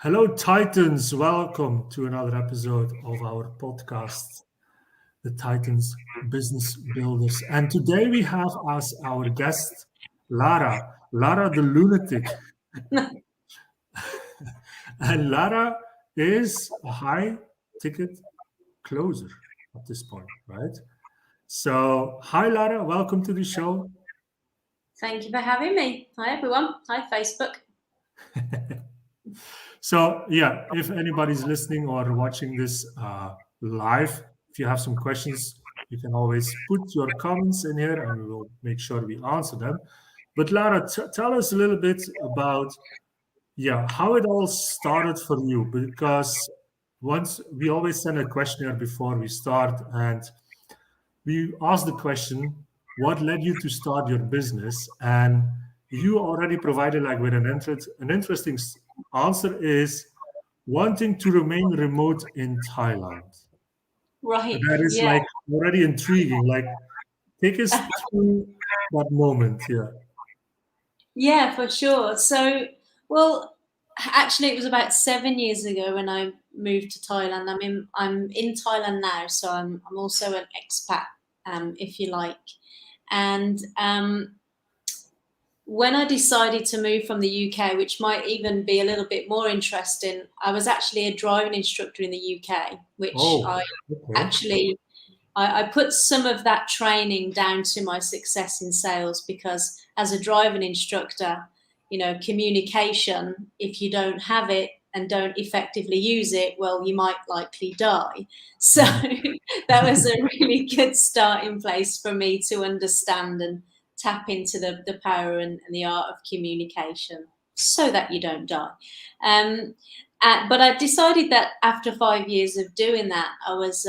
Hello, Titans. Welcome to another episode of our podcast, The Titans Business Builders. And today we have as our guest Lara the lunatic. And Lara is a high ticket closer at this point, right? So, hi, Lara. Welcome to the show. Thank you for having me. Hi, everyone. Hi, Facebook. So, yeah, if anybody's listening or watching this live, if you have some questions, you can always put your comments in here and we will make sure we answer them. But Lara, tell us a little bit about, how it all started for you. Because once we always send a questionnaire before we start, and we ask the question, what led you to start your business? And you already provided like with an interesting answer is wanting to remain remote in Thailand. Right. That is Yeah. like already intriguing. Like, take us through that moment. Yeah. Yeah, for sure. Actually, it was about 7 years ago when I moved to Thailand. I'm in Thailand now, so I'm also an expat, if you like. And when I decided to move from the UK, which might even be a little bit more interesting, I was actually a driving instructor in the UK, which Oh, I okay. actually I put some of that training down to my success in sales because as a driving instructor, communication, if you don't have it and don't effectively use it, well, you might likely die. So Mm. that was a really good starting place for me to understand and tap into the power and the art of communication so that you don't die. Um, but I decided that after 5 years of doing that, I was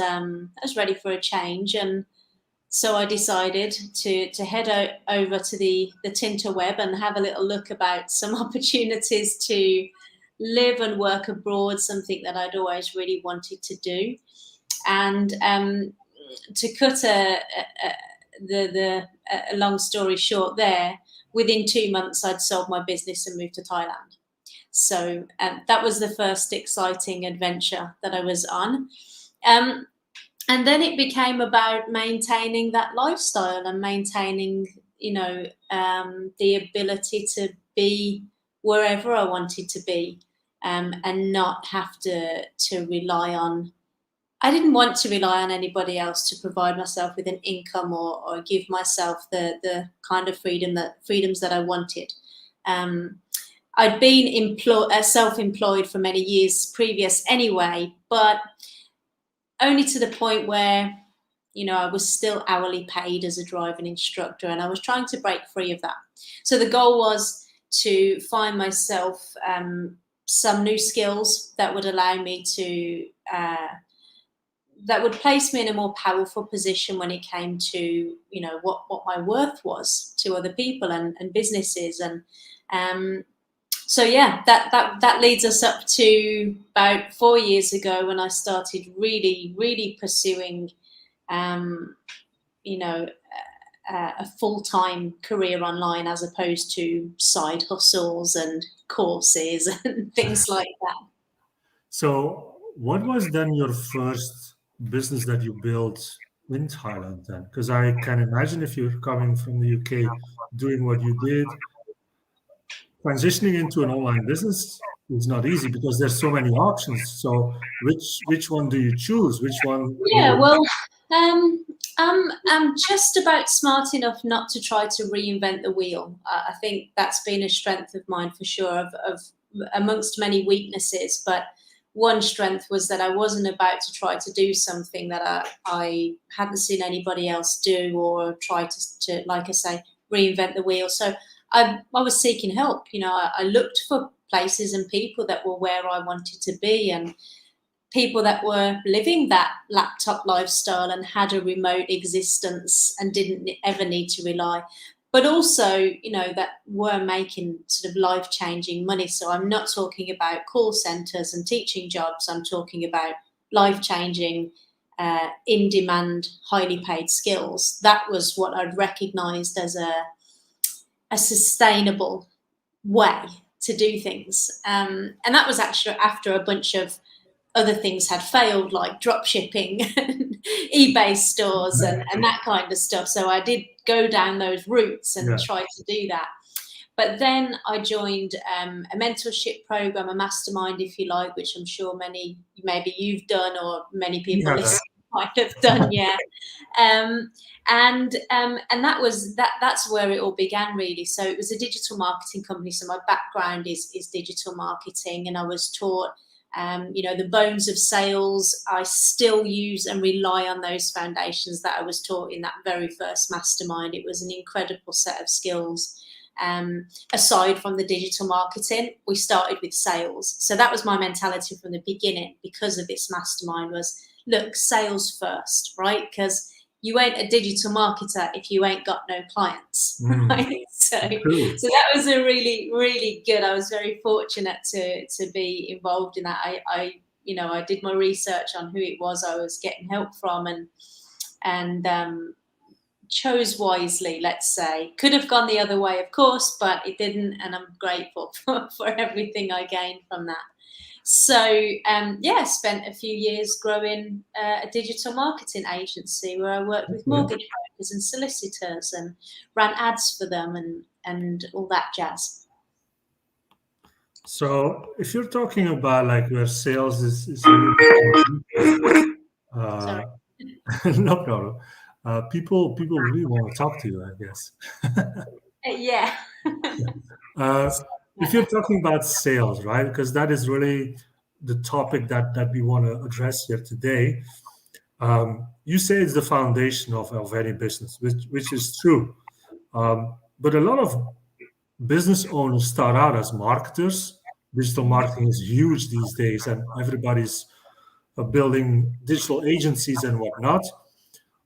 ready for a change, and so I decided to head over to the Tinterweb and have a little look about some opportunities to live and work abroad, something that I'd always really wanted to do. And to cut a long story short, there within 2 months I'd sold my business and moved to Thailand. So that was the first exciting adventure that I was on. Um, and then it became about maintaining that lifestyle and maintaining, the ability to be wherever I wanted to be, and not have to rely on. I didn't want to rely on anybody else to provide myself with an income or give myself the kind of freedoms that I wanted. Um, I'd been self-employed for many years previous anyway, but only to the point where, I was still hourly paid as a driving instructor, and I was trying to break free of that. So the goal was to find myself some new skills that would allow me to, that would place me in a more powerful position when it came to, what my worth was to other people and businesses. And um, so yeah, that leads us up to about 4 years ago when I started really pursuing, um, you know, a full-time career online as opposed to side hustles and courses and things like that. So, what was then your first business that you built in Thailand then? Because I can imagine if you're coming from the UK doing what you did, transitioning into an online business is not easy because there's so many options. So, which one do you choose? Which one, Yeah, well, um, I'm just about smart enough not to try to reinvent the wheel. I think that's been a strength of mine for sure, of amongst many weaknesses. But one strength was that I wasn't about to try to do something that I hadn't seen anybody else do or try to, like I say, reinvent the wheel. So I was seeking help. I looked for places and people that were where I wanted to be, and people that were living that laptop lifestyle and had a remote existence and didn't ever need to rely, but also, that were making sort of life-changing money. So I'm not talking about call centers and teaching jobs. I'm talking about life-changing, in-demand, highly paid skills. That was what I'd recognized as a sustainable way. to do things. And that was actually after a bunch of other things had failed, like drop shipping and eBay stores and that kind of stuff. So I did go down those routes and try to do that. But then I joined a mentorship program, a mastermind, if you like, which I'm sure maybe you've done, or many people listening might have done, and that's where it all began, really. So it was a digital marketing company. So my background is digital marketing, and I was taught, the bones of sales. I still use and rely on those foundations that I was taught in that very first mastermind. It was an incredible set of skills. Aside from the digital marketing, we started with sales. So that was my mentality from the beginning, because of this mastermind, was, look, sales first, right? Because you ain't a digital marketer if you ain't got no clients, right? So that was a really, really good. I was very fortunate to be involved in that. I did my research on who it was I was getting help from, and chose wisely, let's say. Could have gone the other way, of course, but it didn't, and I'm grateful for everything I gained from that. So, spent a few years growing a digital marketing agency where I worked with mortgage brokers and solicitors and ran ads for them and all that jazz. So if you're talking about like where sales is no problem. People really want to talk to you, I guess. Yeah. If you're talking about sales, right? Because that is really the topic that we want to address here today. You say it's the foundation of any business, which is true. But a lot of business owners start out as marketers. Digital marketing is huge these days, and everybody's building digital agencies and whatnot.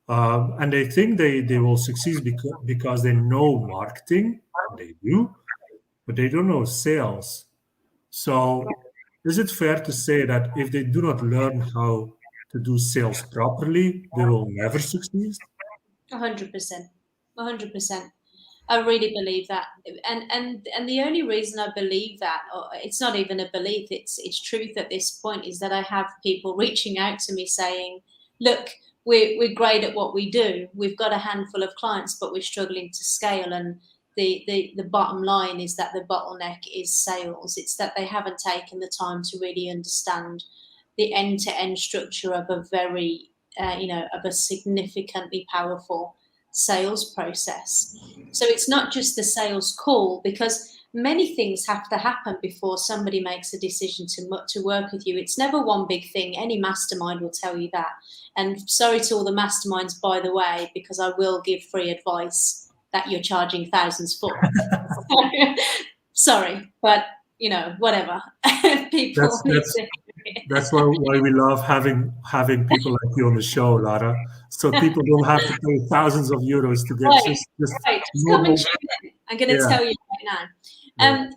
And they think they will succeed because they know marketing. They do, but they don't know sales. So is it fair to say that if they do not learn how to do sales properly, they will never succeed? 100%. 100%. I really believe that, and the only reason I believe that, or it's not even a belief, it's truth at this point, is that I have people reaching out to me saying, look, we're great at what we do, we've got a handful of clients, but we're struggling to scale, and the bottom line is that the bottleneck is sales. It's that they haven't taken the time to really understand the end-to-end structure of a very of a significantly powerful sales process. So it's not just the sales call, because many things have to happen before somebody makes a decision to work with you. It's never one big thing. Any mastermind will tell you that. And sorry to all the masterminds, by the way, because I will give free advice that you're charging thousands for. Sorry, but whatever. People. That's why we love having people like you on the show, Lara. So people don't have to pay thousands of euros to get just come and tune in. I'm going to tell you right now.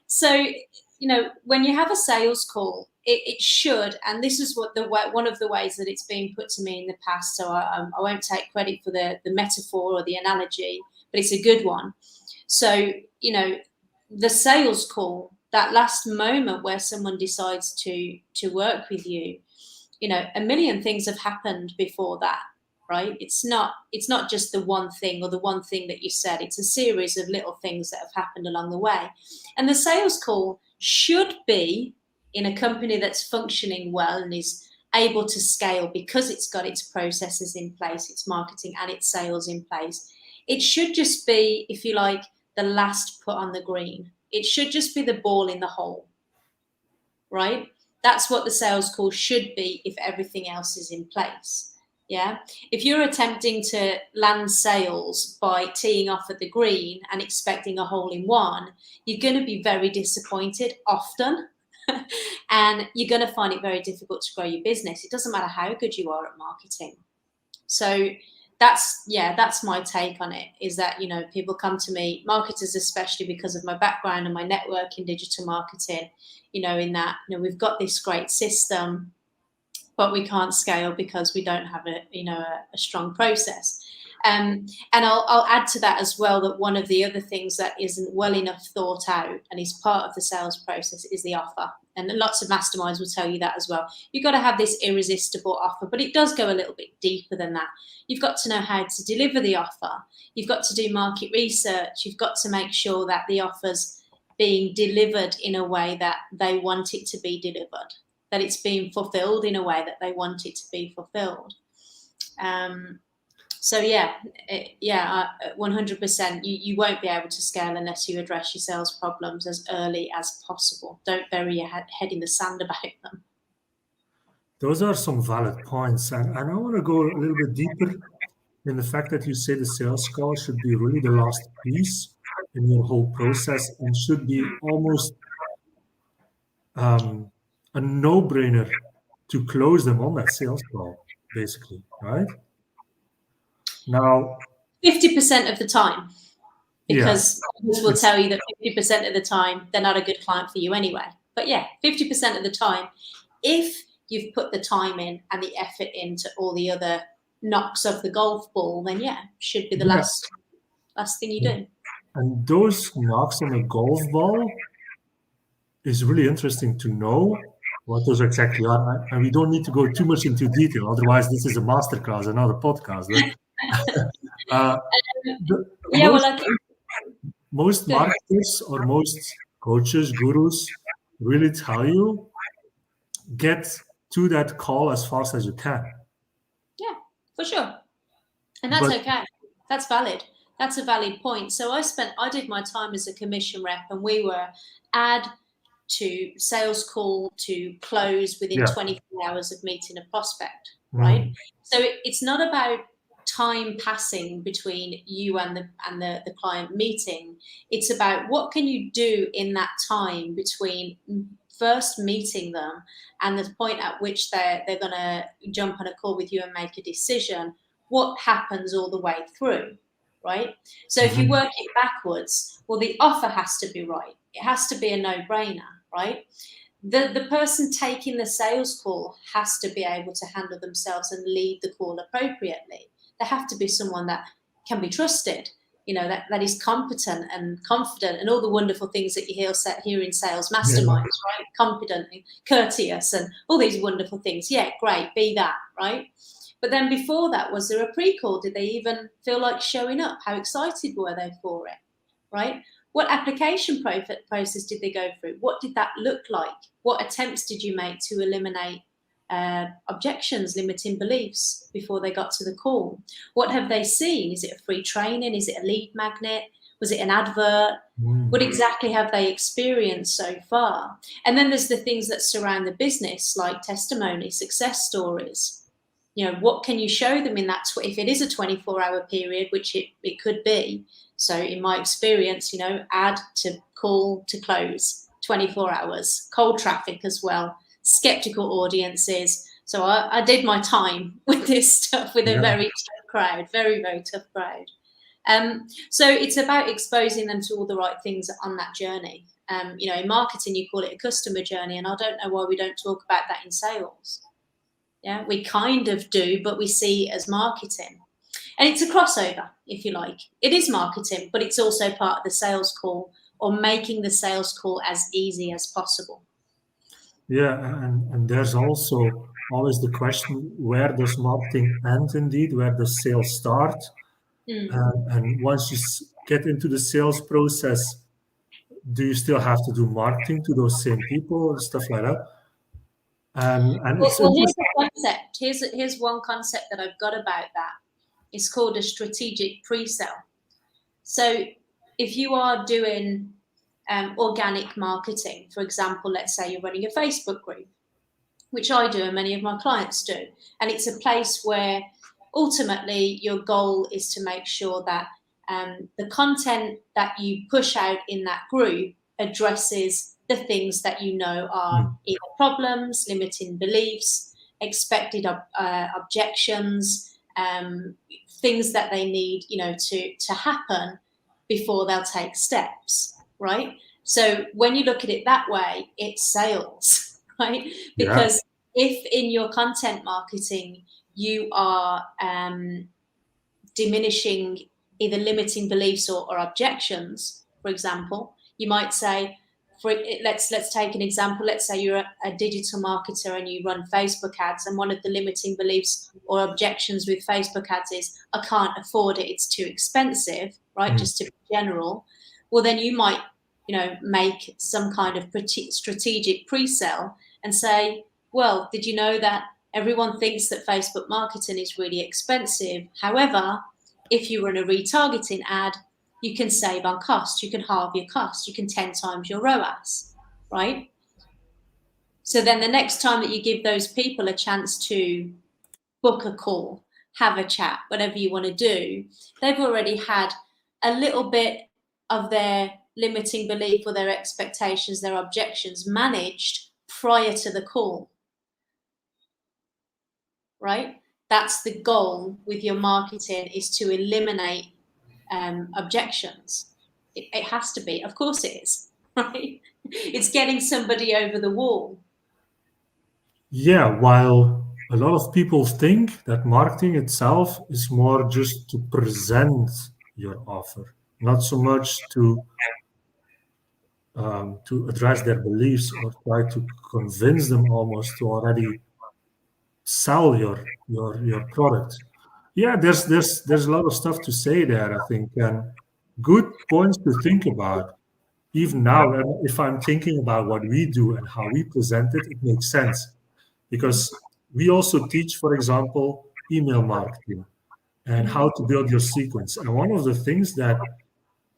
So when you have a sales call, it should, and this is one of the ways that it's been put to me in the past. So I won't take credit for the metaphor or the analogy, but it's a good one. So the sales call, that last moment where someone decides to work with you, a million things have happened before that, right? It's not just the one thing or the one thing that you said. It's a series of little things that have happened along the way. And the sales call should be in a company that's functioning well and is able to scale, because it's got its processes in place, its marketing and its sales in place. It should just be, if you like, the last put on the green. It should just be the ball in the hole, right? That's what the sales call should be if everything else is in place. Yeah. If you're attempting to land sales by teeing off at the green and expecting a hole in one, you're going to be very disappointed often. And you're going to find it very difficult to grow your business. It doesn't matter how good you are at marketing. So that's my take on it, is that, people come to me, marketers especially, because of my background and my network in digital marketing, in that, we've got this great system, but we can't scale because we don't have a strong process. And I'll add to that as well that one of the other things that isn't well enough thought out and is part of the sales process is the offer. And lots of masterminds will tell you that as well. You've got to have this irresistible offer, but it does go a little bit deeper than that. You've got to know how to deliver the offer. You've got to do market research. You've got to make sure that the offer's being delivered in a way that they want it to be delivered, that it's being fulfilled in a way that they want it to be fulfilled. So 100%. You won't be able to scale unless you address your sales problems as early as possible. Don't bury your head in the sand about them. Those are some valid points, and I want to go a little bit deeper in the fact that you say the sales call should be really the last piece in your whole process and should be almost a no-brainer to close them on that sales call, basically, right? Now, 50% of the time, because others will tell you that 50% of the time they're not a good client for you anyway. But 50% of the time, if you've put the time in and the effort into all the other knocks of the golf ball, then should be the last thing you do. And those knocks on a golf ball is really interesting to know what those exactly are. And we don't need to go too much into detail, otherwise this is a masterclass, not a podcast. Most marketers or most coaches, gurus really tell you, get to that call as fast as you can. Yeah, for sure. And that's okay. That's valid. That's a valid point. So I did my time as a commission rep, and we were add to sales call to close within 24 hours of meeting a prospect, right? So it's not about time passing between you and the client meeting. It's about what can you do in that time between first meeting them and the point at which they're going to jump on a call with you and make a decision. What happens all the way through, right? So if you work it backwards, well, the offer has to be right. It has to be a no-brainer, right? The person taking the sales call has to be able to handle themselves and lead the call appropriately. They have to be someone that can be trusted, that is competent and confident and all the wonderful things that you hear in sales masterminds, right? Competent, courteous, and all these wonderful things. Yeah, great, be that, right? But then before that, was there a pre-call? Did they even feel like showing up? How excited were they for it, right? What application process did they go through? What did that look like? What attempts did you make to eliminate objections, limiting beliefs before they got to the call? What have they seen? Is it a free training? Is it a lead magnet? Was it an advert? What exactly have they experienced so far? And then there's the things that surround the business, like testimony, success stories. What can you show them in that, if it is a 24-hour period, which it could be. So in my experience, add to call to close, 24 hours, cold traffic as well, skeptical audiences. So I did my time with this stuff with a very tough crowd, very, very tough crowd. So it's about exposing them to all the right things on that journey. In marketing, you call it a customer journey, and I don't know why we don't talk about that in sales. Yeah, we kind of do, but we see it as marketing. And it's a crossover, if you like. It is marketing, but it's also part of the sales call, or making the sales call as easy as possible. Yeah, and there's also always the question, where does marketing end indeed? Where does sales start? And once you get into the sales process, do you still have to do marketing to those same people and stuff like that? And here's a concept. Here's one concept that I've got about that. It's called a strategic pre-sale. So if you are doing organic marketing, for example, let's say you're running a Facebook group, which I do and many of my clients do, and it's a place where ultimately your goal is to make sure that the content that you push out in that group addresses the things that are either problems, limiting beliefs, expected objections, things that they need, to happen before they'll take steps, right? So when you look at it that way, it's sales, right? Because if in your content marketing you are diminishing, either limiting beliefs or objections. For example, you might say, let's take an example. Let's say you're a digital marketer and you run Facebook ads, and one of the limiting beliefs or objections with Facebook ads is, I can't afford it, it's too expensive, right? Just to be general. Well, then you might, make some kind of strategic pre-sale and say, well, did you know that everyone thinks that Facebook marketing is really expensive? However, if you run a retargeting ad, you can save on cost. You can halve your cost. You can 10 times your ROAS, right? So then the next time that you give those people a chance to book a call, have a chat, whatever you want to do, they've already had a little bit of their limiting belief or their expectations, their objections managed prior to the call, right? That's the goal with your marketing, is to eliminate objections. It has to be, of course it is, right? It's getting somebody over the wall. Yeah, while a lot of people think that marketing itself is more just to present your offer, not so much to address their beliefs or try to convince them almost to already sell your product. Yeah, there's a lot of stuff to say there, I think, and good points to think about. Even now, and if I'm thinking about what we do and how we present it, it makes sense because we also teach, for example, email marketing and how to build your sequence. And one of the things that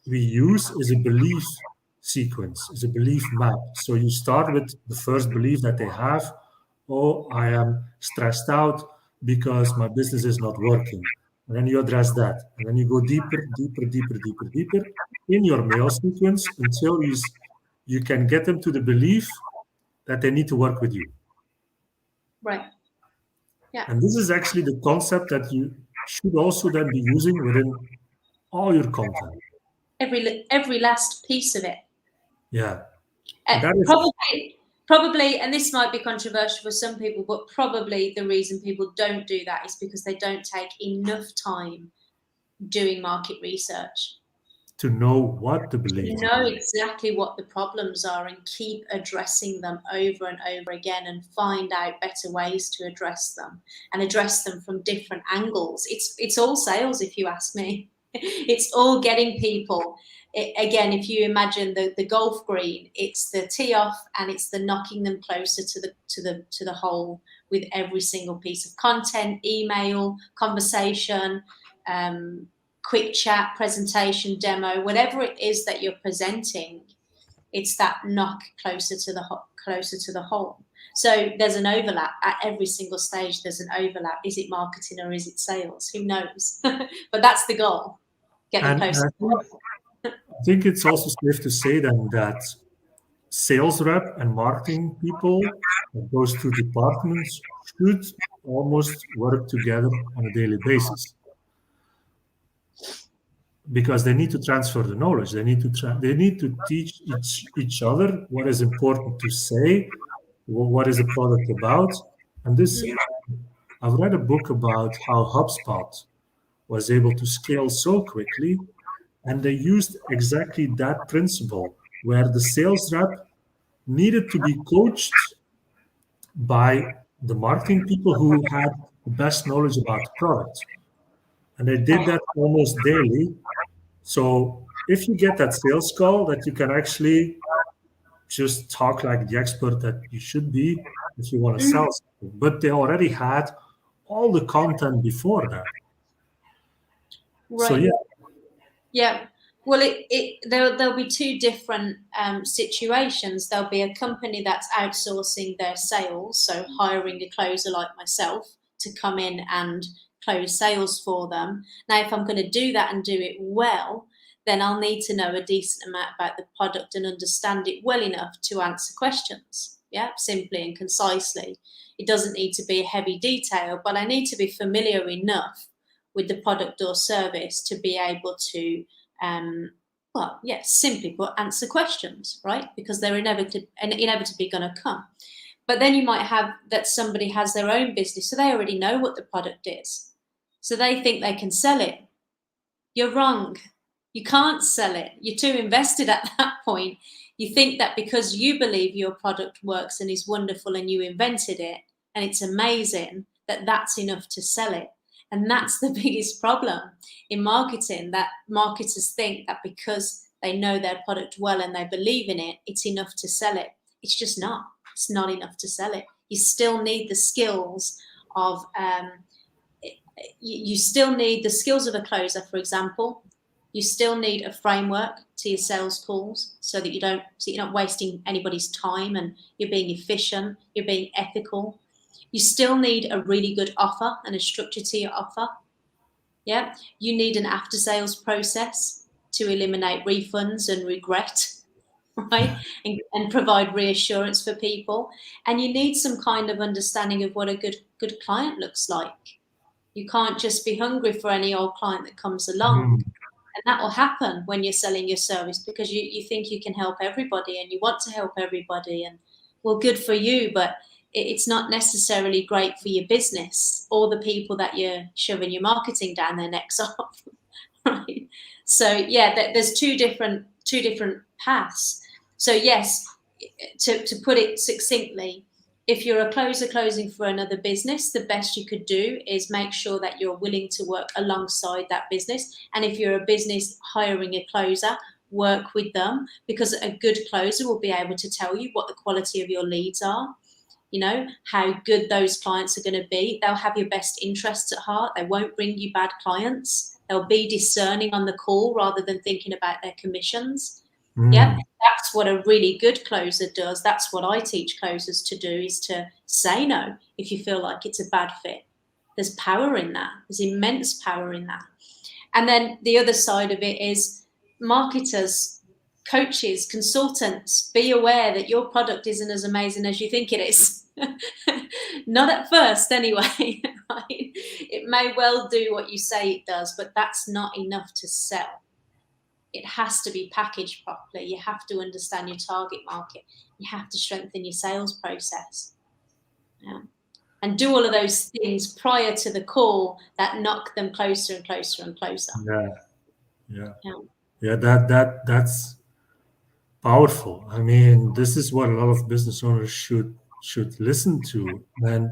we use is a belief sequence, is a belief map. So you start with the first belief that they have. Oh, I am stressed out because my business is not working. And then you address that. And then you go deeper, deeper, deeper, deeper, deeper in your mail sequence until you can get them to the belief that they need to work with you. Right. Yeah. And this is actually the concept that you should also then be using within all your content. Every last piece of it. Yeah. Probably, and this might be controversial for some people, but probably the reason people don't do that is because they don't take enough time doing market research to know what the beliefs are. Know exactly what the problems are and keep addressing them over and over again and find out better ways to address them and address them from different angles. It's all sales, if you ask me. It's all getting people. Again, if you imagine the golf green, it's the tee off and it's the knocking them closer to the hole with every single piece of content, email, conversation, quick chat, presentation, demo, whatever it is that you're presenting. It's that knock closer to the hole. So there's an overlap at every single stage. There's an overlap. Is it marketing or is it sales? Who knows? But that's the goal. Get them closer. I think it's also safe to say then that sales rep and marketing people, those two departments, should almost work together on a daily basis because they need to transfer the knowledge. They need to teach each other what is important to say, what is the product about. And this, I've read a book about how HubSpot was able to scale so quickly. And they used exactly that principle where the sales rep needed to be coached by the marketing people who had the best knowledge about the product. And they did that almost daily. So if you get that sales call that you can actually just talk like the expert that you should be if you want to sell something. But they already had all the content before that. Right. So yeah. Yeah. Well, there'll be two different situations. There'll be a company that's outsourcing their sales, so hiring a closer like myself to come in and close sales for them. Now, if I'm going to do that and do it well, then I'll need to know a decent amount about the product and understand it well enough to answer questions. Yeah, simply and concisely. It doesn't need to be a heavy detail, but I need to be familiar enough with the product or service to be able to simply put, answer questions, right? Because they're inevitably going to come. But then you might have that somebody has their own business, so they already know what the product is. So they think they can sell it. You're wrong. You can't sell it. You're too invested at that point. You think that because you believe your product works and is wonderful and you invented it and it's amazing, that that's enough to sell it. And that's the biggest problem in marketing, that marketers think that because they know their product well and they believe in it, it's enough to sell it. It's just not. It's not enough to sell it. You still need the skills of you still need the skills of a closer, for example. You still need a framework to your sales calls so that you're not wasting anybody's time and you're being efficient, you're being ethical. You still need a really good offer and a structure to your offer. Yeah. You need an after sales process to eliminate refunds and regret, right? And provide reassurance for people. And you need some kind of understanding of what a good client looks like. You can't just be hungry for any old client that comes along. And that will happen when you're selling your service, because you think you can help everybody and you want to help everybody, and well, good for you, but it's not necessarily great for your business or the people that you're shoving your marketing down their necks off, right? So yeah, there's two different paths. So yes, to put it succinctly, if you're a closer closing for another business, the best you could do is make sure that you're willing to work alongside that business. And if you're a business hiring a closer, work with them, because a good closer will be able to tell you what the quality of your leads are, you know, how good those clients are going to be. They'll have your best interests at heart. They won't bring you bad clients. They'll be discerning on the call rather than thinking about their commissions. Yeah, that's what a really good closer does. That's what I teach closers to do, is to say no if you feel like it's a bad fit. There's power in that. There's immense power in that. And then the other side of it is marketers, coaches, consultants, be aware that your product isn't as amazing as you think it is. Not at first anyway. Right? It may well do what you say it does, but that's not enough to sell. It has to be packaged properly. You have to understand your target market. You have to strengthen your sales process. Yeah. And do all of those things prior to the call that knock them closer and closer and closer. Yeah, that's powerful. I mean, this is what a lot of business owners should listen to. And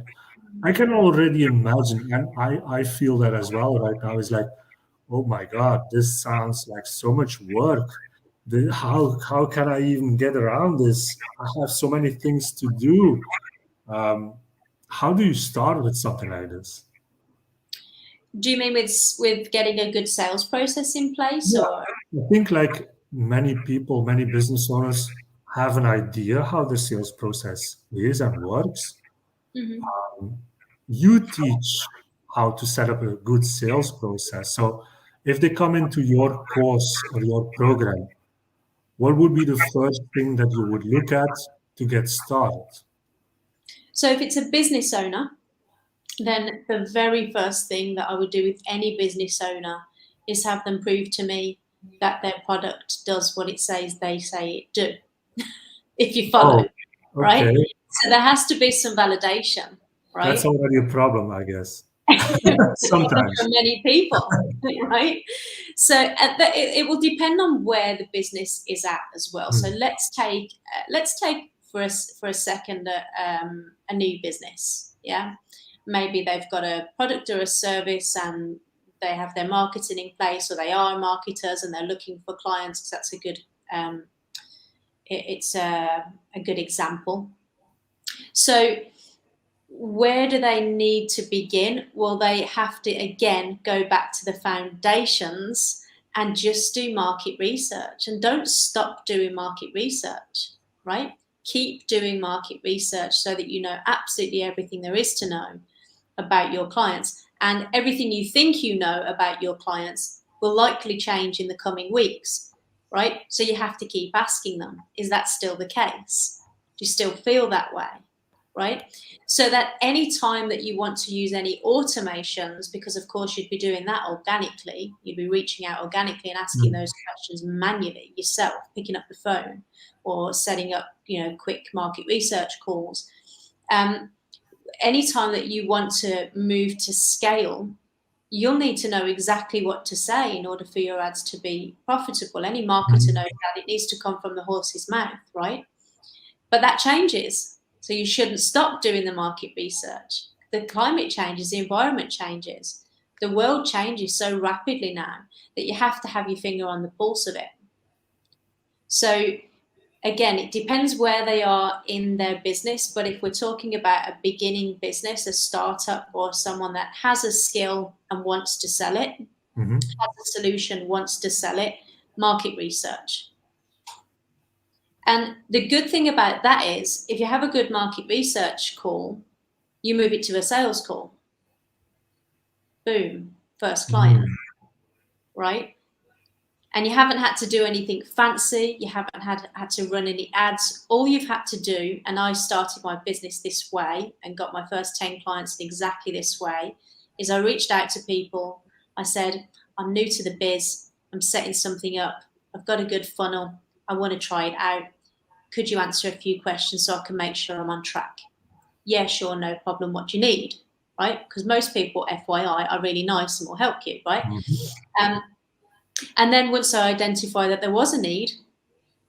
I can already imagine, and I feel that as well right now. Is like, oh my God, this sounds like so much work. How can I even get around this? I have so many things to do. How do you start with something like this? Do you mean with getting a good sales process in place? Yeah, Or I think like many people, many business owners have an idea how the sales process is and works. You teach how to set up a good sales process. So if they come into your course or your program, what would be the first thing that you would look at to get started? so if it's a business owner, then the very first thing that I would do with any business owner is have them prove to me that their product does what it says they say it do. If you follow, Okay. right? So there has to be some validation, right? That's already a problem, I guess. Sometimes. For many people, right? So it will depend on where the business is at as well. So let's take for a second a new business. Yeah, maybe they've got a product or a service and they have their marketing in place, or they are marketers and they're looking for clients, because that's a good it's a good example. So where do they need to begin? Well, they have to, again, go back to the foundations and just do market research. And don't stop doing market research, right? Keep doing market research so that you know absolutely everything there is to know about your clients. And everything you think you know about your clients will likely change in the coming weeks, right? So you have to keep asking them, is that still the case? Do you still feel that way? Right? So that any time that you want to use any automations, because of course you'd be doing that organically, you'd be reaching out organically and asking those questions manually yourself, picking up the phone or setting up, quick market research calls. Anytime that you want to move to scale, you'll need to know exactly what to say in order for your ads to be profitable. Any marketer knows that it needs to come from the horse's mouth, right? But that changes. So you shouldn't stop doing the market research. The climate changes, the environment changes. The world changes so rapidly now that you have to have your finger on the pulse of it. So again, it depends where they are in their business. But if we're talking about a beginning business, a startup, or someone that has a skill and wants to sell it, has a solution, wants to sell it, market research. And the good thing about that is, if you have a good market research call, you move it to a sales call. Boom, first client, right? And you haven't had to do anything fancy. You haven't had to run any ads. All you've had to do, and I started my business this way and got my first 10 clients in exactly this way, is I reached out to people. I said, I'm new to the biz. I'm setting something up. I've got a good funnel. I want to try it out. Could you answer a few questions so I can make sure I'm on track? Yeah, sure, no problem. What do you need? Right? Because most people, FYI, are really nice and will help you, right? And then once I identify that there was a need,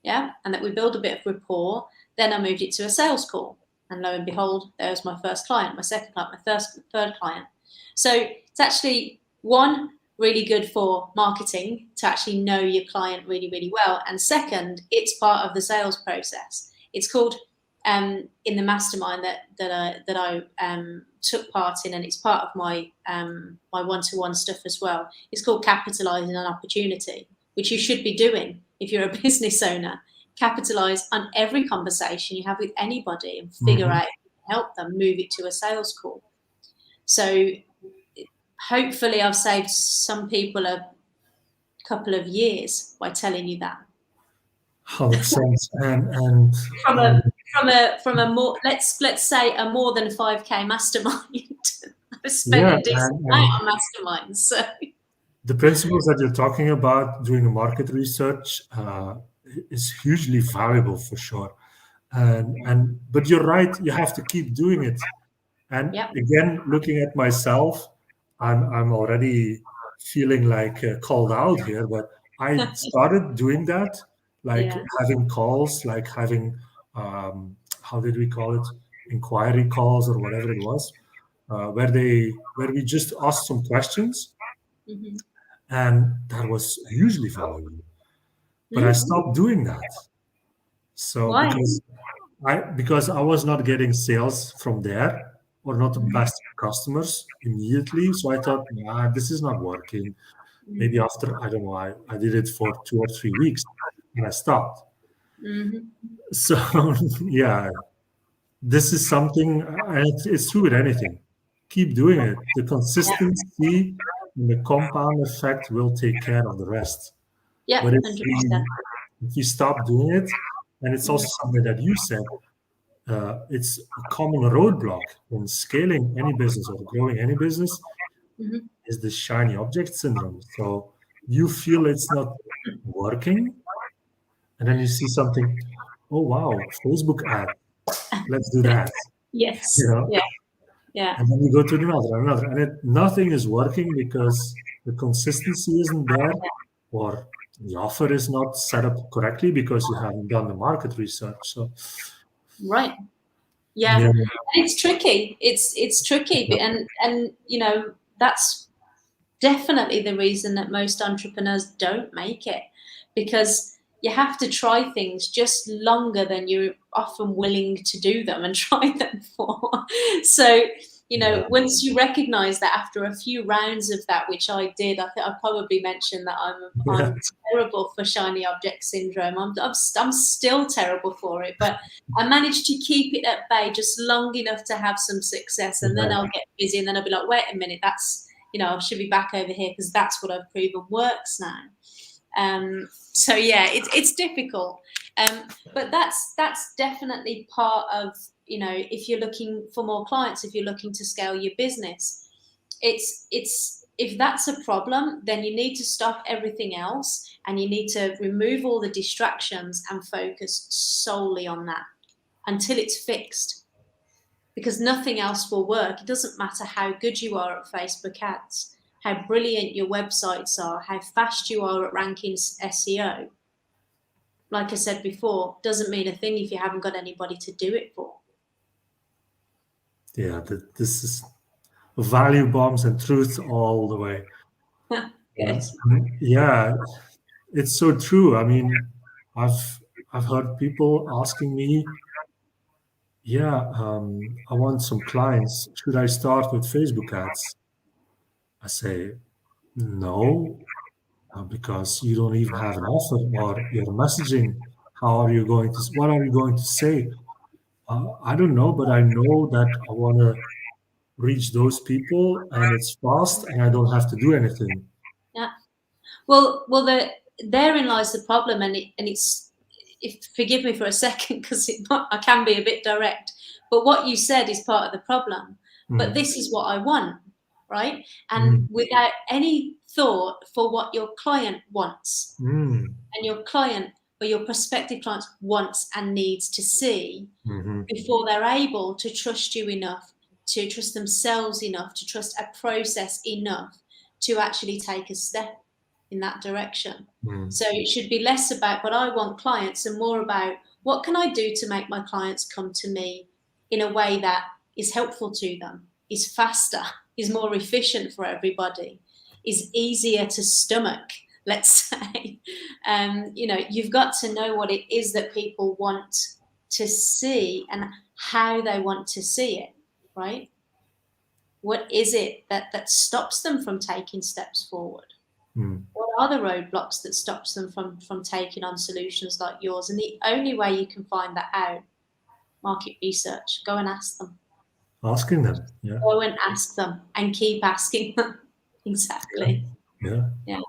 yeah, and that we build a bit of rapport, then I moved it to a sales call. And lo and behold, there was my first client, my second client, my third client. So it's actually, one, really good for marketing to actually know your client really, really well. And second, it's part of the sales process. It's called, in the mastermind that I took part in, and it's part of my my one-to-one stuff as well. It's called capitalizing on opportunity, which you should be doing if you're a business owner. Capitalize on every conversation you have with anybody and figure out, help them move it to a sales call. So hopefully I've saved some people a couple of years by telling you that. 100%. And from a more, let's say a more than 5K mastermind. I've spent a decent amount on masterminds. So the principles that you're talking about, doing a market research, is hugely valuable for sure. But you're right, you have to keep doing it. And again, looking at myself, I'm already feeling like called out here, but I started doing that, like having calls, like having how did we call it, inquiry calls or whatever it was, where we just asked some questions, and that was hugely valuable. But I stopped doing that. So why? because I was not getting sales from there, or not the best customers immediately. So I thought, nah, this is not working. Maybe after, I don't know, I did it for 2 or 3 weeks and I stopped. So yeah, this is something, and it's true with anything. Keep doing it. The consistency and the compound effect will take care of the rest. Yeah, But 100%. if you stop doing it, and it's also something that you said, it's a common roadblock in scaling any business or growing any business, is the shiny object syndrome. So you feel it's not working, and then you see something, oh wow, Facebook ad, let's do that. Yes. You know? Yeah. And then you go to another, and nothing is working because the consistency isn't there, or the offer is not set up correctly because you haven't done the market research. So right. Yeah. And it's tricky. It's tricky, and you know, that's definitely the reason that most entrepreneurs don't make it, because you have to try things just longer than you're often willing to do them and try them for. So, you know, once you recognize that after a few rounds of that, which I did, I think I probably mentioned that I'm terrible for shiny object syndrome. I'm still terrible for it, but I managed to keep it at bay just long enough to have some success, and then I'll get busy, and then I'll be like, wait a minute, that's, you know, I should be back over here because that's what I've proven works now. So yeah, it's difficult, but that's definitely part of, you know, if you're looking for more clients, if you're looking to scale your business, it's if that's a problem, then you need to stop everything else and you need to remove all the distractions and focus solely on that until it's fixed, because nothing else will work. It doesn't matter how good you are at Facebook ads, how brilliant your websites are, how fast you are at ranking SEO, like I said before, doesn't mean a thing if you haven't got anybody to do it for. Yeah, this is value bombs and truth all the way. Yes. Yeah, it's so true. I mean, I've heard people asking me, yeah, I want some clients. Should I start with Facebook ads? I say, no, because you don't even have an offer or your messaging. How are you going to, what are you going to say? I don't know, but I know that I want to reach those people and it's fast and I don't have to do anything. Yeah. Well, therein lies the problem, and it's. If, forgive me for a second, because I can be a bit direct. But what you said is part of the problem. But this is what I want, right? And without any thought for what your client wants, and your client or your prospective clients wants and needs to see before they're able to trust you enough, to trust themselves enough, to trust a process enough to actually take a step in that direction. So it should be less about what I want clients and more about what can I do to make my clients come to me in a way that is helpful to them, is faster, is more efficient for everybody, is easier to stomach, let's say. You've got to know what it is that people want to see and how they want to see it, right? What is it that stops them from taking steps forward? What are the roadblocks that stops them from taking on solutions like yours? And the only way you can find that out, market research. Go and ask them. Asking them, yeah. Go and ask them and keep asking them. Exactly. Yeah. Yeah.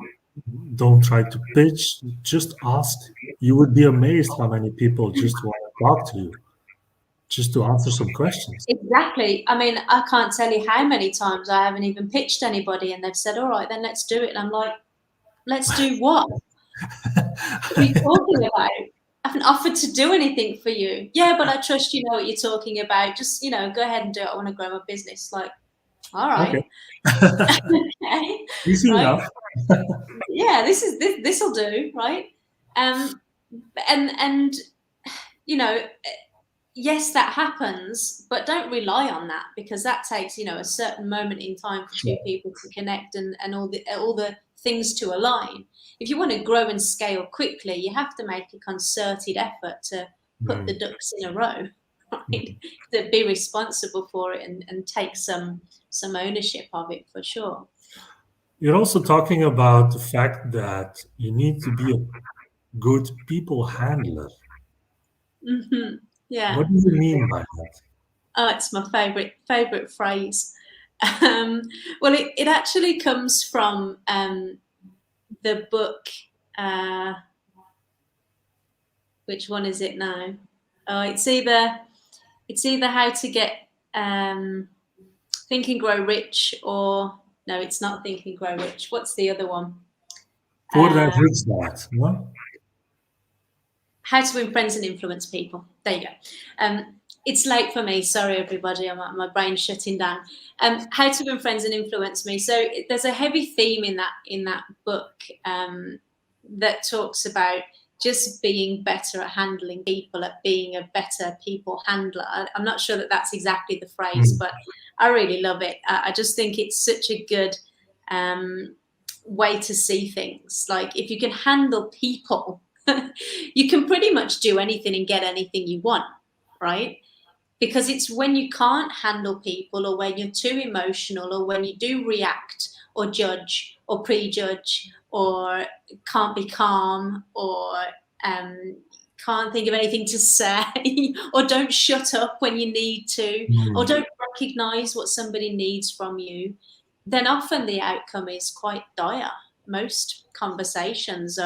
Don't try to pitch, just ask. You would be amazed how many people just want to talk to you, just to answer some questions. Exactly. I mean, I can't tell you how many times I haven't even pitched anybody and they've said, all right, then let's do it. And I'm like, let's do what? What are you talking about? I haven't offered to do anything for you. Yeah, but I trust you know what you're talking about. Just, go ahead and do it. I want to grow my business. Like, all right. Okay. Okay. Easy Right. enough. Yeah, this'll do, right? And yes, that happens, but don't rely on that, because that takes, a certain moment in time for two people to connect and all the things to align. If you want to grow and scale quickly, you have to make a concerted effort to put the ducks in a row, right? To be responsible for it and take some ownership of it, for sure. You're also talking about the fact that you need to be a good people handler. Yeah. What do you mean by that? Oh, it's my favorite phrase. Well, it actually comes from the book. Which one is it now? Oh, it's either How to Get Think and Grow Rich, or no, it's not Think and Grow Rich. What's the other one? Poor Dad, Rich Dad, no? How to Win Friends and Influence People. There you go. It's late for me. Sorry, everybody. My brain's shutting down. How to Win Friends and Influence Me. So there's a heavy theme in that book that talks about just being better at handling people, at being a better people handler. I'm not sure that that's exactly the phrase, but I really love it. I just think it's such a good way to see things. Like, if you can handle people, you can pretty much do anything and get anything you want, right? Because it's when you can't handle people, or when you're too emotional, or when you do react or judge or prejudge, or can't be calm, or can't think of anything to say, or don't shut up when you need to, or don't recognize what somebody needs from you, then often the outcome is quite dire. Most conversations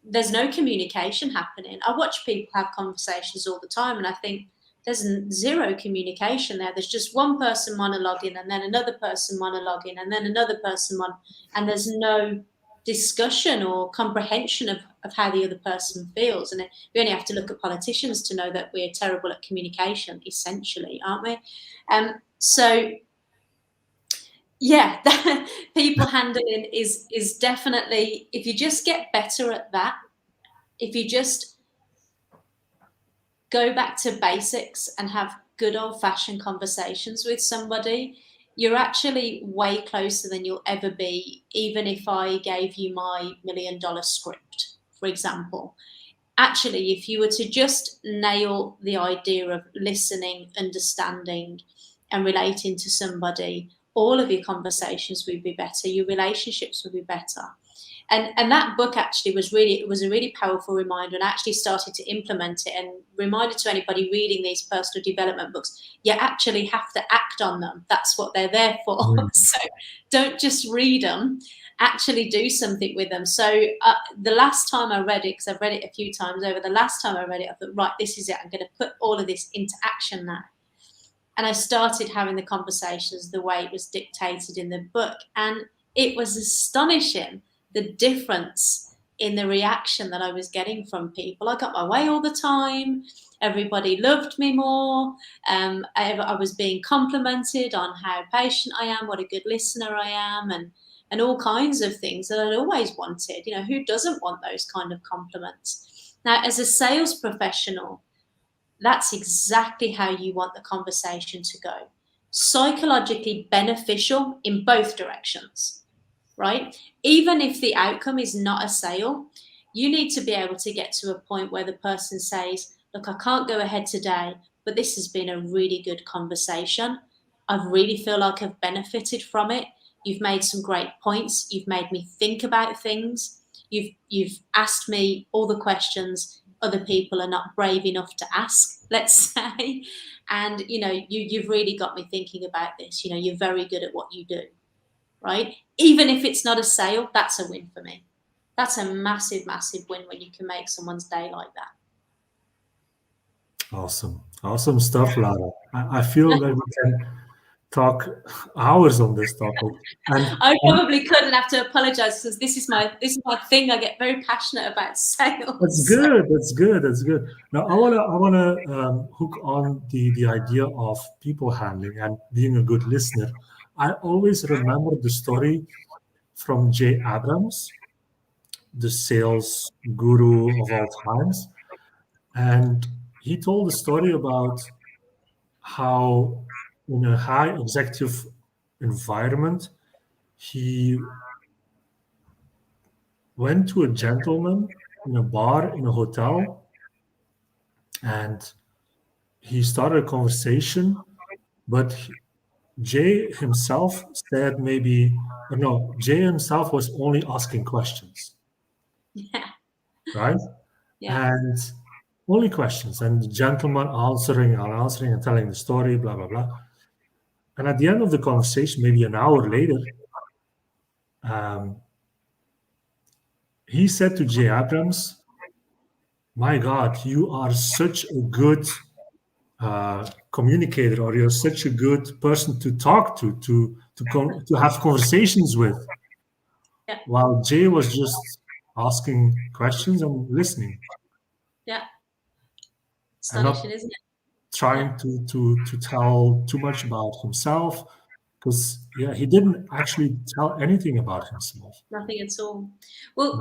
there's no communication happening. I watch people have conversations all the time, and I think there's zero communication there. There's just one person monologuing, and then another person monologuing, and then another person and there's no discussion or comprehension of how the other person feels. And we only have to look at politicians to know that we're terrible at communication, essentially, aren't we? So Yeah, people handling is definitely, if you just get better at that, if you just go back to basics and have good old-fashioned conversations with somebody, you're actually way closer than you'll ever be, even if I gave you my $1 million script, for example. Actually, if you were to just nail the idea of listening, understanding, and relating to somebody, all of your conversations would be better, your relationships would be better. And that book actually was a really powerful reminder, and I actually started to implement it, and reminded to anybody reading these personal development books, you actually have to act on them. That's what they're there for. Mm. So don't just read them, actually do something with them. So the last time I read it, because I've read it a few times over, the last time I read it, I thought, right, this is it. I'm going to put all of this into action now. And I started having the conversations the way it was dictated in the book. And it was astonishing, the difference in the reaction that I was getting from people. I got my way all the time. Everybody loved me more. I was being complimented on how patient I am, what a good listener I am, and all kinds of things that I'd always wanted. You know, who doesn't want those kind of compliments? Now, as a sales professional, that's exactly how you want the conversation to go. Psychologically beneficial in both directions, right? Even if the outcome is not a sale, you need to be able to get to a point where the person says, look, I can't go ahead today, but this has been a really good conversation. I really feel like I've benefited from it. You've made some great points. You've made me think about things. You've asked me all the questions other people are not brave enough to ask, let's say. And, you know, you've really got me thinking about this. You know, you're very good at what you do, right? Even if it's not a sale, that's a win for me. That's a massive, massive win when you can make someone's day like that. Awesome. Awesome stuff, Lara. I feel that we can talk hours on this topic. I And probably couldn't have to apologize, because this is my thing. I get very passionate about that's sales. good. That's good. That's good. Now, I wanna hook on the idea of people handling and being a good listener. I always remember the story from Jay Abrams, the sales guru of all times, and he told a story about how, in a high executive environment, he went to a gentleman in a bar in a hotel, and he started a conversation, but Jay himself said maybe, or no, Jay himself was only asking questions, Yeah, right? yeah, And only questions, and the gentleman answering and answering and telling the story, blah, blah, blah. And at the end of the conversation, maybe an hour later, um, he said to Jay Abrams, my God, you are such a good communicator, or you're such a good person to talk to have conversations with. yeah, While Jay was just asking questions and listening, yeah. and not Astonishing, isn't it? Yeah, trying to tell too much about himself, because yeah, he didn't actually tell anything about himself. nothing at all. Well,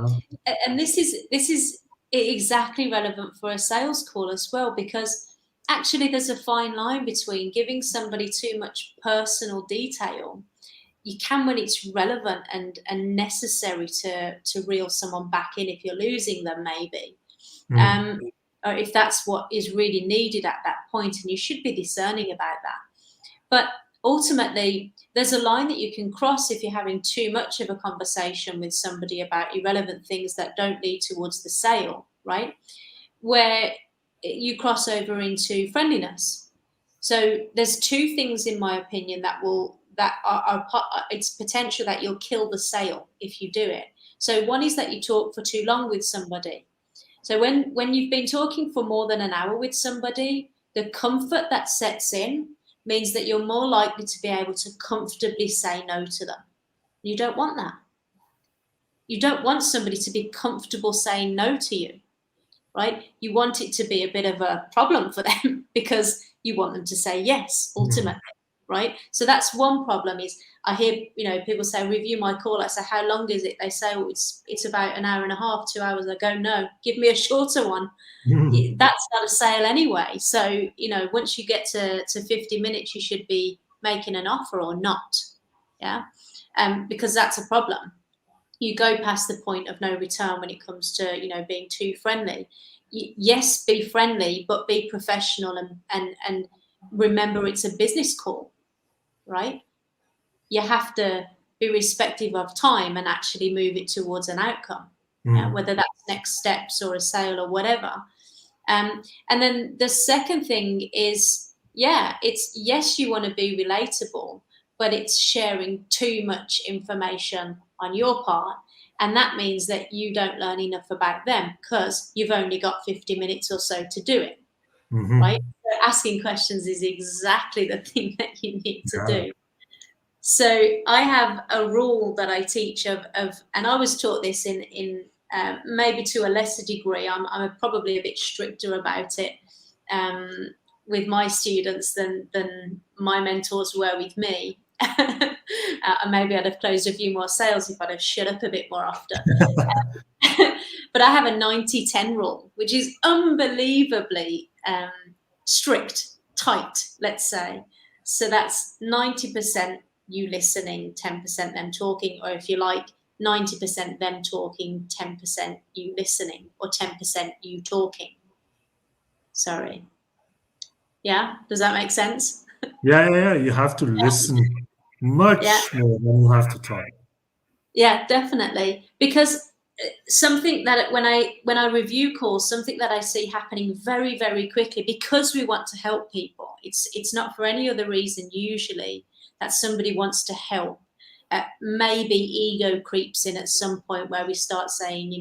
No? and this is exactly relevant for a sales call as well, because actually there's a fine line between giving somebody too much personal detail. You can, when it's relevant and necessary to reel someone back in if you're losing them, maybe, Mm. um, or if that's what is really needed at that point, and you should be discerning about that. But ultimately, there's a line that you can cross if you're having too much of a conversation with somebody about irrelevant things that don't lead towards the sale, right? Where you cross over into friendliness. So there's two things, in my opinion, that are it's potential that you'll kill the sale if you do it. So one is that you talk for too long with somebody. So when you've been talking for more than an hour with somebody, the comfort that sets in means that you're more likely to be able to comfortably say no to them. You don't want that. You don't want somebody to be comfortable saying no to you, right? You want it to be a bit of a problem for them because you want them to say yes, Mm. ultimately. right? So that's one problem. Is I hear, people say, review my call. I say, how long is it? They say, oh, it's about an hour and a half, 2 hours. I go, no, give me a shorter one. That's not a sale anyway. So, once you get to 50 minutes, you should be making an offer or not. Yeah. Because that's a problem. You go past the point of no return when it comes to, being too friendly. Yes, be friendly, but be professional and remember it's a business call, right? You have to be respectful of time and actually move it towards an outcome, whether that's next steps or a sale or whatever. And then the second thing is, it's yes, you want to be relatable, but it's sharing too much information on your part. And that means that you don't learn enough about them because you've only got 50 minutes or so to do it, right? So asking questions is exactly the thing that you need to do. So I have a rule that I teach of and I was taught this in maybe to a lesser degree. I'm probably a bit stricter about it with my students than my mentors were with me. And maybe I'd have closed a few more sales if I'd have shut up a bit more often. But I have a 90-10 rule, which is unbelievably strict, tight, let's say. So that's 90% you listening, 10% them talking, or if you like, 90% them talking, 10% you listening, or 10% you talking. Sorry. Yeah, does that make sense? Yeah. You have to listen much more than you have to talk. Yeah, definitely. Because something that when I review calls, something that I see happening very, very quickly, because we want to help people. It's not for any other reason usually that somebody wants to help. Maybe ego creeps in at some point where we start saying,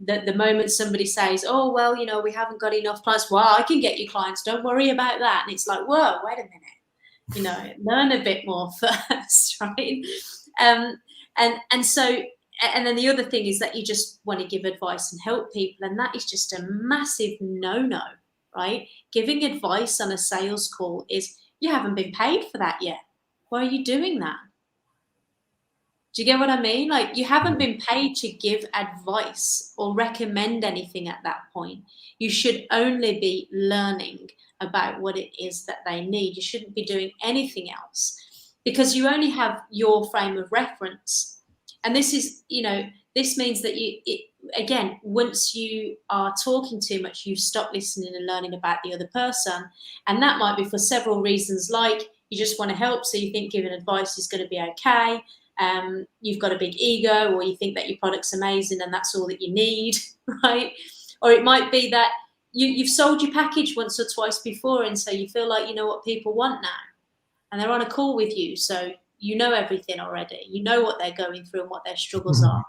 the moment somebody says, oh, well, we haven't got enough clients. Well, I can get you clients. Don't worry about that. And it's like, whoa, wait a minute. Learn a bit more first, right? And so, and then the other thing is that you just want to give advice and help people. And that is just a massive no-no, right? Giving advice on a sales call is, you haven't been paid for that yet. Why are you doing that? Do you get what I mean? Like, you haven't been paid to give advice or recommend anything at that point. You should only be learning about what it is that they need. You shouldn't be doing anything else because you only have your frame of reference. And this is, this means that again, once you are talking too much, you stop listening and learning about the other person. And that might be for several reasons, like you just want to help, so you think giving advice is going to be okay. You've got a big ego, or you think that your product's amazing and that's all that you need, right? Or it might be that you've sold your package once or twice before, and so you feel like you know what people want now, and they're on a call with you, so you know everything already. You know what they're going through and what their struggles are.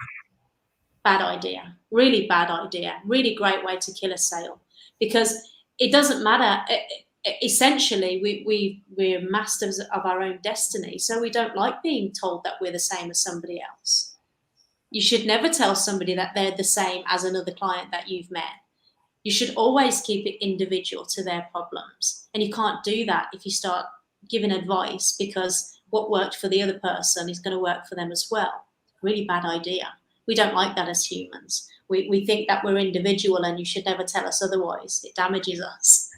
Bad idea. Really bad idea. Really great way to kill a sale, because it doesn't matter. Essentially, we're masters of our own destiny, so we don't like being told that we're the same as somebody else. You should never tell somebody that they're the same as another client that you've met. You should always keep it individual to their problems, and you can't do that if you start giving advice because what worked for the other person is going to work for them as well. Really bad idea. We don't like that as humans. We think that we're individual and you should never tell us otherwise. It damages us.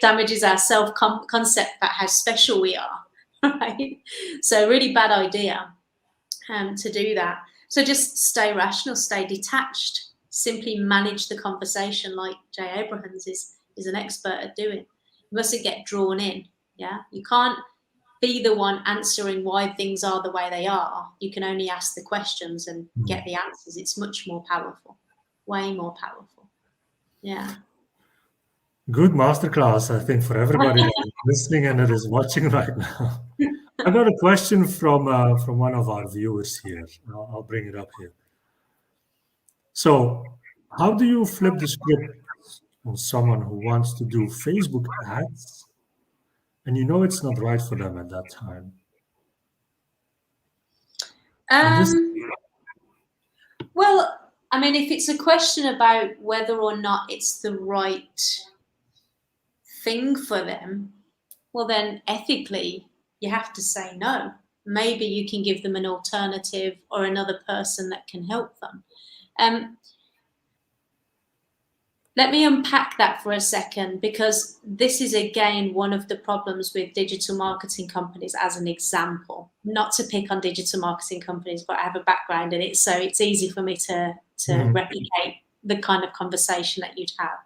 Damages our self-concept about how special we are, right? So really bad idea to do that. So just stay rational, stay detached, simply manage the conversation like Jay Abrahams is an expert at doing. You mustn't get drawn in, yeah? You can't be the one answering why things are the way they are. You can only ask the questions and get the answers. It's much more powerful, way more powerful, yeah. Good masterclass, I think, for everybody that is listening and that is watching right now. I got a question from one of our viewers here. I'll bring it up here. So, how do you flip the script on someone who wants to do Facebook ads and you know it's not right for them at that time? Well, I mean, if it's a question about whether or not it's the right thing for them, well, then ethically, you have to say no. Maybe you can give them an alternative or another person that can help them. Let me unpack that for a second, because this is, again, one of the problems with digital marketing companies as an example. Not to pick on digital marketing companies, but I have a background in it, so it's easy for me to replicate the kind of conversation that you'd have.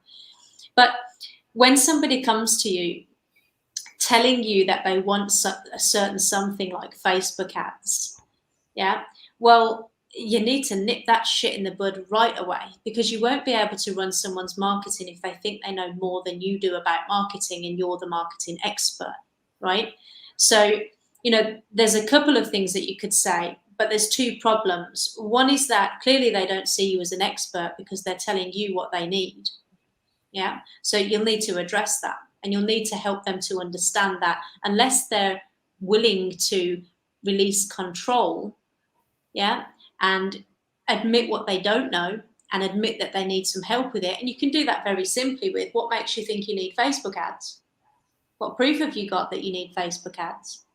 But when somebody comes to you telling you that they want a certain something like Facebook ads, yeah, well, you need to nip that shit in the bud right away, because you won't be able to run someone's marketing if they think they know more than you do about marketing and you're the marketing expert, right? So, there's a couple of things that you could say, but there's two problems. One is that clearly they don't see you as an expert because they're telling you what they need. Yeah. So you'll need to address that, and you'll need to help them to understand that unless they're willing to release control, yeah, and admit what they don't know and admit that they need some help with it. And you can do that very simply with, what makes you think you need Facebook ads? What proof have you got that you need Facebook ads?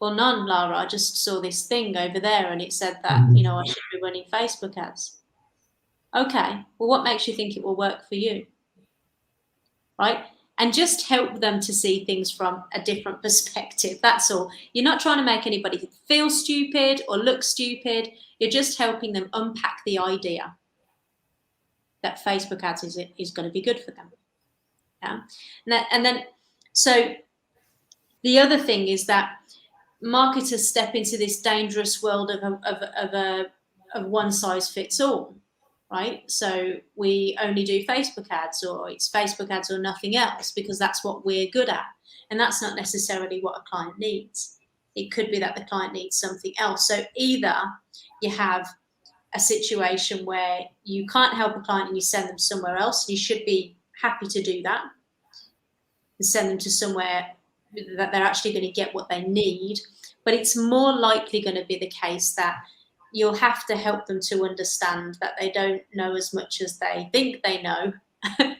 Well, none, Lara. I just saw this thing over there and it said that, I should be running Facebook ads. Okay, well, what makes you think it will work for you? Right? And just help them to see things from a different perspective. That's all. You're not trying to make anybody feel stupid or look stupid. You're just helping them unpack the idea that Facebook ads is going to be good for them. Yeah. And then, so the other thing is that marketers step into this dangerous world of one size fits all. Right? So we only do Facebook ads, or it's Facebook ads or nothing else, because that's what we're good at. And that's not necessarily what a client needs. It could be that the client needs something else. So either you have a situation where you can't help a client and you send them somewhere else, and you should be happy to do that and send them to somewhere that they're actually going to get what they need. But it's more likely going to be the case that you'll have to help them to understand that they don't know as much as they think they know. And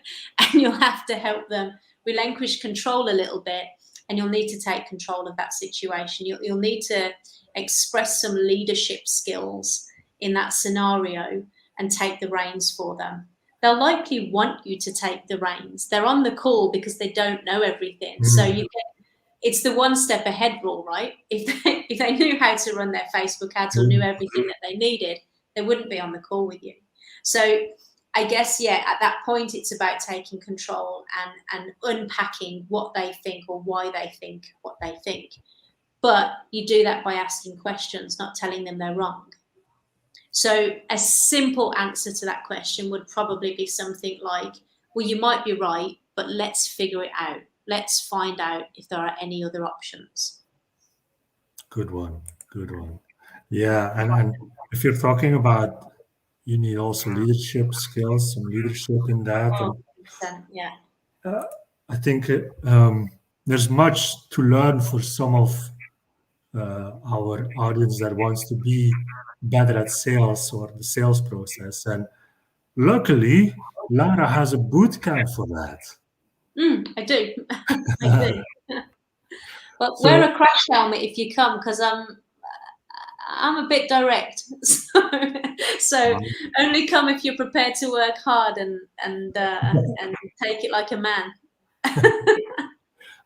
you'll have to help them relinquish control a little bit, and you'll need to take control of that situation. You'll need to express some leadership skills in that scenario and take the reins for them. They'll likely want you to take the reins. They're on the call because they don't know everything. So it's the one step ahead rule, right? If they knew how to run their Facebook ads or knew everything that they needed, they wouldn't be on the call with you. So I guess, yeah, at that point, it's about taking control and unpacking what they think or why they think what they think. But you do that by asking questions, not telling them they're wrong. So a simple answer to that question would probably be something like, well, you might be right, but let's figure it out. Let's find out if there are any other options. Good one. Yeah, and if you're talking about, you need also leadership skills, some leadership in that. 100%, yeah. I think there's much to learn for some of our audience that wants to be better at sales or the sales process. And luckily, Lara has a boot camp for that. I do. I do. But wear a crash helmet if you come, because I'm a bit direct. So only come if you're prepared to work hard and take it like a man.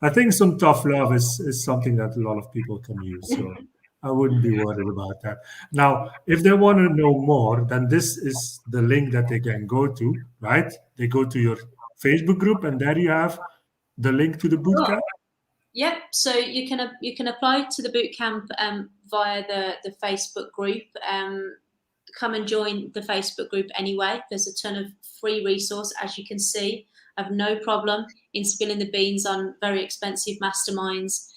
I think some tough love is something that a lot of people can use. So I wouldn't be worried about that. Now, if they want to know more, then this is the link that they can go to, right? They go to your Facebook group, and there you have the link to the bootcamp. Yep. So you can apply to the bootcamp via the Facebook group. Come and join the Facebook group anyway. There's a ton of free resource, as you can see. I have no problem in spilling the beans on very expensive masterminds.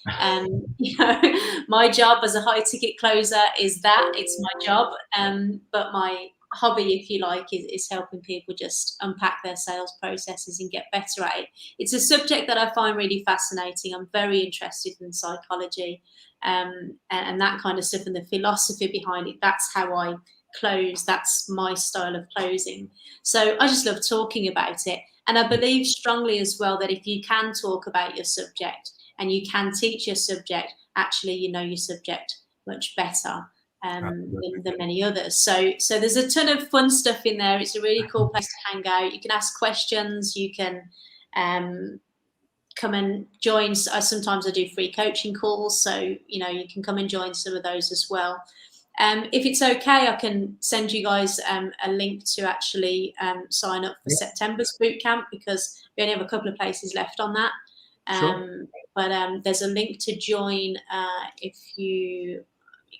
My job as a high ticket closer is that it's my job. But my hobby, if you like, is helping people just unpack their sales processes and get better at it. It's a subject that I find really fascinating. I'm very interested in psychology and that kind of stuff, and the philosophy behind it. That's how I close. That's my style of closing. So I just love talking about it. And I believe strongly as well that if you can talk about your subject and you can teach your subject, actually you know your subject much better than many others. So there's a ton of fun stuff in there. It's a really cool place to hang out. You can ask questions. You can come and join. Sometimes I do free coaching calls, so you can come and join some of those as well. If it's okay, I can send you guys a link to actually sign up for September's bootcamp, because we only have a couple of places left on that. Sure. But there's a link to join if you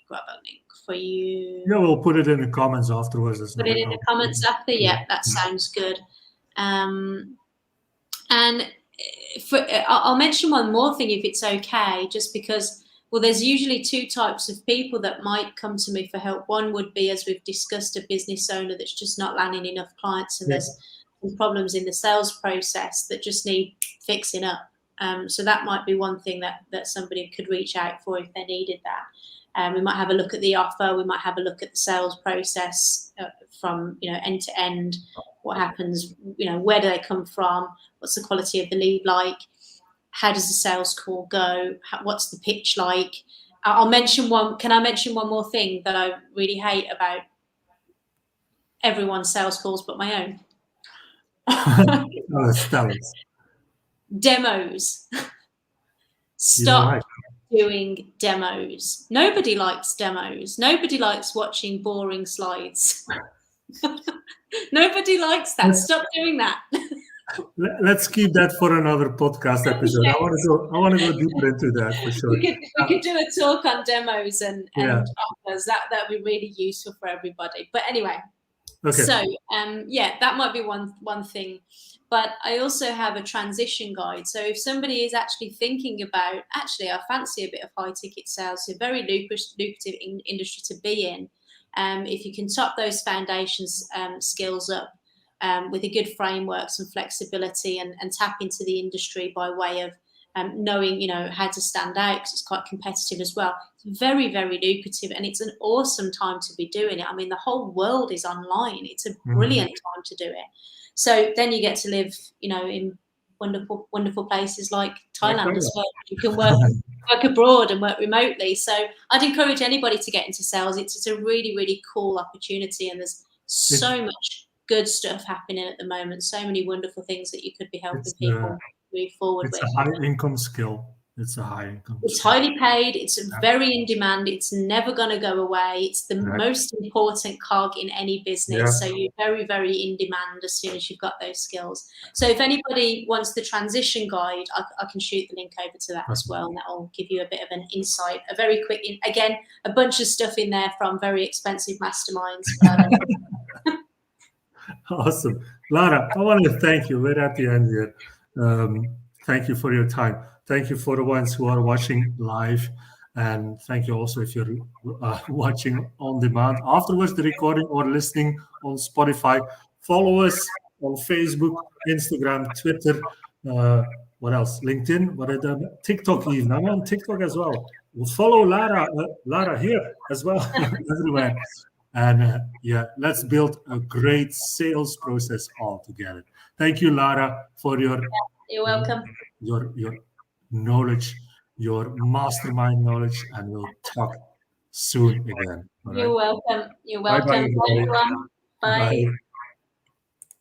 grab a link for you. Yeah, we'll put it in the comments afterwards. Put it in the comments after. Yeah, that sounds good. And I'll mention one more thing, if it's okay, just because, well, there's usually two types of people that might come to me for help. One would be, as we've discussed, a business owner that's just not landing enough clients, and there's some problems in the sales process that just need fixing up. So that might be one thing that somebody could reach out for if they needed that. We might have a look at the offer. We might have a look at the sales process from end to end. What happens? Where do they come from? What's the quality of the lead like? How does the sales call go? What's the pitch like? I'll mention one. Can I mention one more thing that I really hate about everyone's sales calls but my own? Demos. Stop doing demos. Nobody likes demos. Nobody likes watching boring slides. Nobody likes that. Stop doing that. Let's keep that for another podcast episode. I want to go deeper into that for sure. We could do a talk on demos and offers. That would be really useful for everybody. But anyway, so that might be one thing. But I also have a transition guide. So if somebody is actually thinking about, I fancy a bit of high ticket sales, so very lucrative industry to be in. If you can top those foundations skills up with a good framework, some flexibility, and tap into the industry by way of knowing, how to stand out, because it's quite competitive as well. It's very, very lucrative, and it's an awesome time to be doing it. I mean, the whole world is online. It's a brilliant time to do it. So then you get to live, in wonderful, wonderful places like Thailand as well. You can work abroad and work remotely. So I'd encourage anybody to get into sales. It's a really, really cool opportunity, and there's so much good stuff happening at the moment. So many wonderful things that you could be helping people move forward with. It's a high income skill. It's highly paid. It's very in demand. It's never going to go away. It's the most important cog in any business. So you're very, very in demand as soon as you've got those skills. So if anybody wants the transition guide, I can shoot the link over to that as well, and that will give you a bit of an insight. A very quick, again, a bunch of stuff in there from very expensive masterminds. Awesome. Lara, I want to thank you. We're at the end here. Thank you for your time. Thank you for the ones who are watching live. And thank you also if you're watching on demand afterwards, the recording, or listening on Spotify. Follow us on Facebook, Instagram, Twitter. What else? LinkedIn, TikTok even. I'm on TikTok as well. We'll follow Lara here as well, everywhere. And let's build a great sales process all together. Thank you, Lara, for your You're welcome. Your knowledge, your mastermind knowledge, and we'll talk soon again. You're welcome. You're welcome. Bye-bye, everybody. Bye.